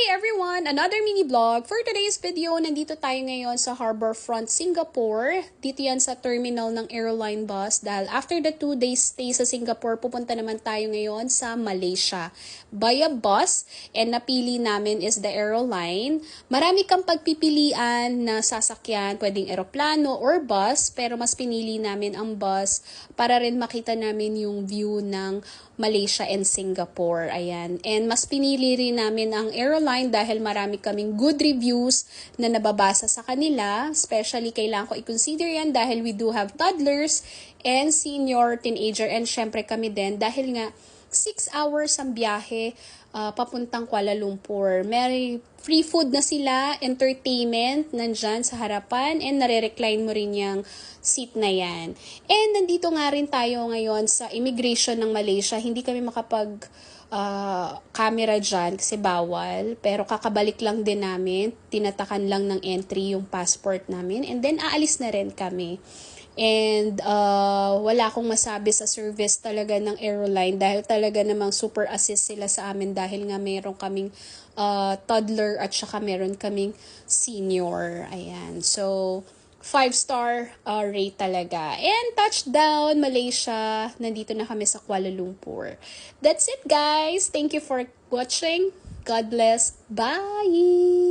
everyone! Another mini vlog. For today's video, nandito tayo ngayon sa Harbourfront, Singapore. Dito yan sa terminal ng airline bus dahil after the 2 days stay sa Singapore, pupunta naman tayo ngayon sa Malaysia by a bus, and napili namin is the airline. Marami kang pagpipilian na sasakyan, pwedeng eroplano or bus, pero mas pinili namin ang bus para rin makita namin yung view ng Malaysia and Singapore. Ayan. And mas pinili rin namin ang airline dahil marami kaming good reviews na nababasa sa kanila. Especially, kailangan ko i-consider yan dahil we do have toddlers and senior, teenager, and syempre kami din dahil nga 6 hours ang biyahe papuntang Kuala Lumpur. May free food na sila, entertainment nandyan sa harapan, and nare-recline mo rin yung seat na yan. And nandito nga rin tayo ngayon sa immigration ng Malaysia. Hindi kami makapag camera dyan kasi bawal, pero kakabalik lang din namin, tinatakan lang ng entry yung passport namin, and then aalis na rin kami. And wala akong masabi sa service talaga ng airline dahil talaga namang super assist sila sa amin dahil nga meron kaming toddler at saka meron kaming senior. Ayan. So, 5-star rate talaga. And touchdown, Malaysia. Nandito na kami sa Kuala Lumpur. That's it, guys. Thank you for watching. God bless. Bye!